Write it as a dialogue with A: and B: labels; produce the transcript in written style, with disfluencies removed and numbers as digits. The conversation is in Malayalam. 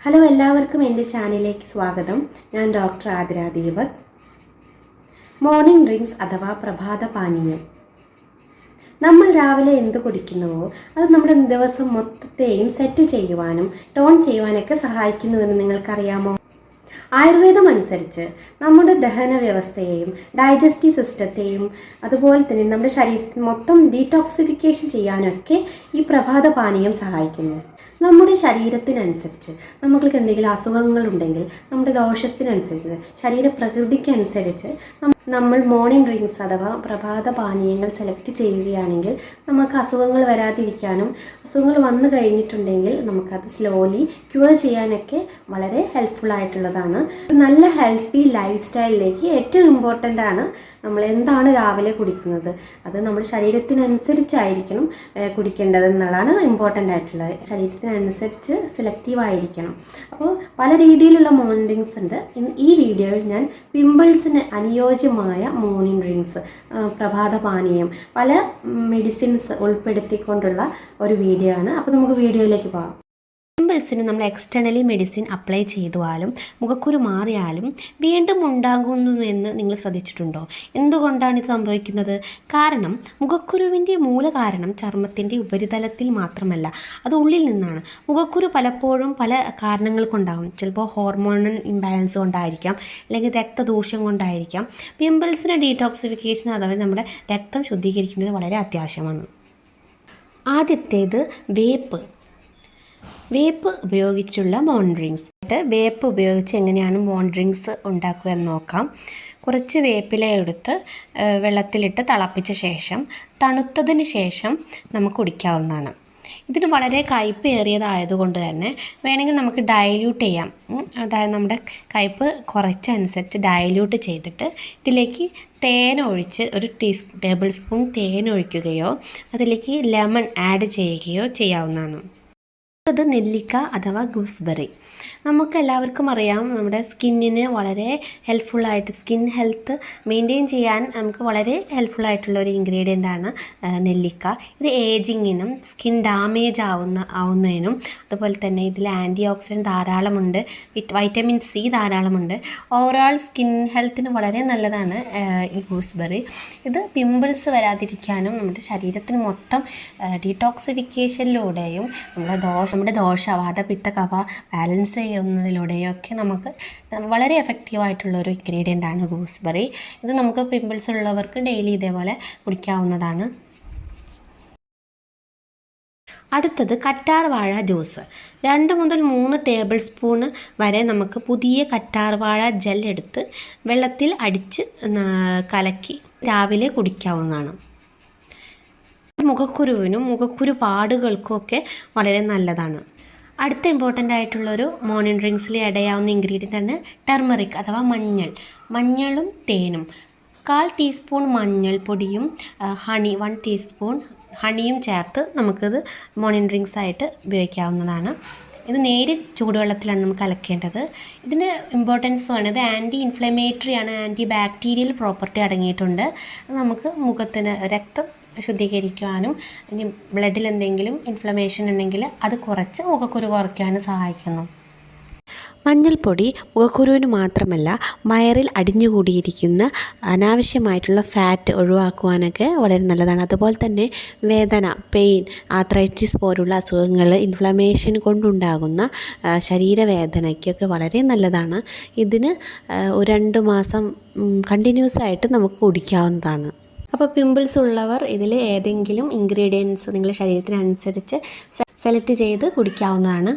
A: ഹലോ, എല്ലാവർക്കും എൻ്റെ ചാനലിലേക്ക് സ്വാഗതം. ഞാൻ doctor Athira Deepak. Morning drinks അഥവാ പ്രഭാത പാനീയം. നമ്മൾ രാവിലെ എന്ത് കുടിക്കുന്നുവോ അത് നമ്മുടെ ദിവസം മൊത്തത്തെയും സെറ്റ് ചെയ്യുവാനും ടോൺ ചെയ്യുവാനൊക്കെ സഹായിക്കുന്നുവെന്ന് നിങ്ങൾക്കറിയാമോ? ആയുർവേദം അനുസരിച്ച് നമ്മുടെ ദഹന വ്യവസ്ഥയെയും ഡൈജസ്റ്റീവ് സിസ്റ്റത്തെയും അതുപോലെ തന്നെ നമ്മുടെ ശരീരത്തിൽ മൊത്തം ഡീടോക്സിഫിക്കേഷൻ ചെയ്യാനൊക്കെ ഈ പ്രഭാത പാനീയം സഹായിക്കുന്നു. നമ്മുടെ ശരീരത്തിനനുസരിച്ച് നമുക്ക് എന്തെങ്കിലും അസുഖങ്ങളുണ്ടെങ്കിൽ നമ്മുടെ ദോഷത്തിനനുസരിച്ച് ശരീരപ്രകൃതിക്കനുസരിച്ച് നമ്മൾ മോർണിംഗ് ഡ്രിങ്ക്സ് അഥവാ പ്രഭാത പാനീയങ്ങൾ സെലക്ട് ചെയ്യുകയാണെങ്കിൽ നമുക്ക് അസുഖങ്ങൾ വരാതിരിക്കാനും അസുഖങ്ങൾ വന്നു കഴിഞ്ഞിട്ടുണ്ടെങ്കിൽ നമുക്കത് സ്ലോലി ക്യൂർ ചെയ്യാനൊക്കെ വളരെ ഹെൽപ്ഫുൾ ആയിട്ടുള്ളതാണ്. നല്ല ഹെൽത്തി ലൈഫ് സ്റ്റൈലിലേക്ക് ഏറ്റവും ഇമ്പോർട്ടൻ്റ് ആണ് നമ്മൾ എന്താണ് രാവിലെ കുടിക്കുന്നത്. അത് നമ്മുടെ ശരീരത്തിനനുസരിച്ചായിരിക്കണം കുടിക്കേണ്ടത് എന്നുള്ളതാണ് ഇമ്പോർട്ടൻ്റ് ആയിട്ടുള്ളത്. ശരീരത്തിനനുസരിച്ച് സെലക്റ്റീവ് ആയിരിക്കണം. അപ്പോൾ പല രീതിയിലുള്ള മോർണിംഗ് ഡ്രിങ്ക്സ് ഉണ്ട്. ഈ വീഡിയോയിൽ ഞാൻ പിമ്പിൾസിന് അനുയോജ്യമായ മോർണിംഗ് ഡ്രിങ്ക്സ്, പ്രഭാത പാനീയം, പല മെഡിസിൻസ് ഉൾപ്പെടുത്തിക്കൊണ്ടുള്ള ഒരു വീഡിയോ ആണ്. അപ്പോൾ നമുക്ക് വീഡിയോയിലേക്ക് പോകാം. പിമ്പിൾസിന് നമ്മൾ എക്സ്റ്റേണലി മെഡിസിൻ അപ്ലൈ ചെയ്താലും മുഖക്കുരു മാറിയാലും വീണ്ടും ഉണ്ടാകുന്നുവെന്ന് നിങ്ങൾ ശ്രദ്ധിച്ചിട്ടുണ്ടോ? എന്തുകൊണ്ടാണ് ഇത് സംഭവിക്കുന്നത്? കാരണം മുഖക്കുരുവിൻ്റെ മൂലകാരണം ചർമ്മത്തിൻ്റെ ഉപരിതലത്തിൽ മാത്രമല്ല, അത് ഉള്ളിൽ നിന്നാണ്. മുഖക്കുരു പലപ്പോഴും പല കാരണങ്ങൾ കൊണ്ടാകും. ചിലപ്പോൾ ഹോർമോണൽ ഇംബാലൻസ് കൊണ്ടായിരിക്കാം, അല്ലെങ്കിൽ രക്തദൂഷ്യം കൊണ്ടായിരിക്കാം. പിമ്പിൾസിന് ഡീടോക്സിഫിക്കേഷൻ അഥവാ നമ്മുടെ രക്തം ശുദ്ധീകരിക്കുന്നത് വളരെ അത്യാവശ്യമാണ്. ആദ്യത്തേത് വേപ്പ് ഉപയോഗിച്ചുള്ള മോർണിംഗ് ഡ്രിങ്ക്സ്. വേപ്പ് ഉപയോഗിച്ച് എങ്ങനെയാണ് മോർണിംഗ് ഡ്രിങ്ക്സ് ഉണ്ടാക്കുക എന്ന് നോക്കാം. കുറച്ച് വേപ്പില എടുത്ത് വെള്ളത്തിലിട്ട് തിളപ്പിച്ച ശേഷം തണുത്തതിന് ശേഷം നമുക്ക് കുടിക്കാവുന്നതാണ്. ഇതിന് വളരെ കയ്പ്പ് ഏറിയതായതുകൊണ്ട് തന്നെ വേണമെങ്കിൽ നമുക്ക് ഡയല്യൂട്ട് ചെയ്യാം. അതായത് നമ്മുടെ കയ്പ്പ് കുറച്ചനുസരിച്ച് ഡയല്യൂട്ട് ചെയ്തിട്ട് ഇതിലേക്ക് തേൻ ഒഴിച്ച് ഒരു ടേബിൾ സ്പൂൺ തേൻ ഒഴിക്കുകയോ അതിലേക്ക് ലെമൺ ആഡ് ചെയ്യുകയോ ചെയ്യാവുന്നതാണ്. അത് നെല്ലിക്ക അഥവാ ഗൂസ്ബെറി. നമുക്കെല്ലാവർക്കും അറിയാം, നമ്മുടെ സ്കിന്നിന് വളരെ ഹെൽപ്ഫുള്ളായിട്ട്, സ്കിൻ ഹെൽത്ത് മെയിൻറ്റെയിൻ ചെയ്യാൻ നമുക്ക് വളരെ ഹെൽപ്ഫുള്ളായിട്ടുള്ള ഒരു ഇൻഗ്രീഡിയൻ്റ് ആണ് നെല്ലിക്ക. ഇത് ഏജിങ്ങിനും സ്കിൻ ഡാമേജ് ആവുന്നതിനും അതുപോലെ തന്നെ ഇതിൽ ആൻറ്റി ഓക്സിഡൻറ്റ് ധാരാളമുണ്ട്, വൈറ്റമിൻ സി ധാരാളമുണ്ട്. ഓവറോൾ സ്കിൻ ഹെൽത്തിന് വളരെ നല്ലതാണ് ഈ ഗൂസ്ബെറി. ഇത് പിമ്പിൾസ് വരാതിരിക്കാനും നമ്മുടെ ശരീരത്തിന് മൊത്തം ഡീടോക്സിഫിക്കേഷനിലൂടെയും നമ്മുടെ ദോഷ വാതപിത്ത കഫ ബാലൻസ് ചെയ്യുന്നതിലൂടെയൊക്കെ നമുക്ക് വളരെ എഫക്റ്റീവായിട്ടുള്ളൊരു ഇൻഗ്രീഡിയൻ്റ് ആണ് ഗൂസ്ബെറി. ഇത് നമുക്ക് പിമ്പിൾസ് ഉള്ളവർക്ക് ഡെയിലി ഇതേപോലെ കുടിക്കാവുന്നതാണ്. അടുത്തത് കറ്റാർവാഴ ജ്യൂസ്. 2 മുതൽ 3 ടേബിൾ സ്പൂൺ വരെ നമുക്ക് പുതിയ കറ്റാർവാഴ ജെൽ എടുത്ത് വെള്ളത്തിൽ അടിച്ച് കലക്കി രാവിലെ കുടിക്കാവുന്നതാണ്. മുഖക്കുരുവിനും മുഖക്കുരു പാടുകൾക്കുമൊക്കെ വളരെ നല്ലതാണ്. അടുത്ത ഇമ്പോർട്ടൻ്റ് ആയിട്ടുള്ളൊരു മോർണിംഗ് ഡ്രിങ്ക്സിൽ ആഡ് ചെയ്യാവുന്ന ഇൻഗ്രീഡിയൻ്റ് ആണ് ടെർമറിക് അഥവാ മഞ്ഞളും തേനും. 1/4 ടീസ്പൂൺ മഞ്ഞൾപ്പൊടിയും 1 ടീസ്പൂൺ ഹണിയും ചേർത്ത് നമുക്കിത് മോർണിംഗ് ഡ്രിങ്ക്സ് ആയിട്ട് ഉപയോഗിക്കാവുന്നതാണ്. ഇത് നേരിയ ചൂടുവെള്ളത്തിലാണ് നമുക്ക് കലക്കേണ്ടത്. ഇതിൻ്റെ ഇമ്പോർട്ടൻസ് വേണ്ടത് ആൻറ്റി ഇൻഫ്ലമേറ്ററി ആണ്, ആൻറ്റി ബാക്ടീരിയൽ പ്രോപ്പർട്ടി അടങ്ങിയിട്ടുണ്ട്. നമുക്ക് മുഖത്തിന് രക്തം ശുദ്ധീകരിക്കാനും ഇനി ബ്ലഡിൽ എന്തെങ്കിലും ഇൻഫ്ലമേഷൻ ഉണ്ടെങ്കിൽ അത് കുറച്ച് മുഖക്കുരു കുറയ്ക്കാനും സഹായിക്കുന്നു. മഞ്ഞൾപ്പൊടി മുഖക്കുരുവിന് മാത്രമല്ല വയറിൽ അടിഞ്ഞുകൂടിയിരിക്കുന്ന അനാവശ്യമായിട്ടുള്ള ഫാറ്റ് ഒഴിവാക്കുവാനൊക്കെ വളരെ നല്ലതാണ്. അതുപോലെ തന്നെ വേദന, പെയിൻ, ആർത്രൈറ്റിസ് പോലുള്ള അസുഖങ്ങൾ, ഇൻഫ്ലമേഷൻ കൊണ്ടുണ്ടാകുന്ന ശരീരവേദനയ്ക്കൊക്കെ വളരെ നല്ലതാണ്. ഇതിന് 2 മാസം കണ്ടിന്യൂസ് ആയിട്ട് നമുക്ക് കുടിക്കാവുന്നതാണ്. അപ്പോൾ പിമ്പിൾസ് ഉള്ളവർ ഇതിൽ ഏതെങ്കിലും ഇൻഗ്രീഡിയൻസ് നിങ്ങളുടെ ശരീരത്തിനനുസരിച്ച് സെലക്ട് ചെയ്ത് കുടിക്കാവുന്നതാണ്.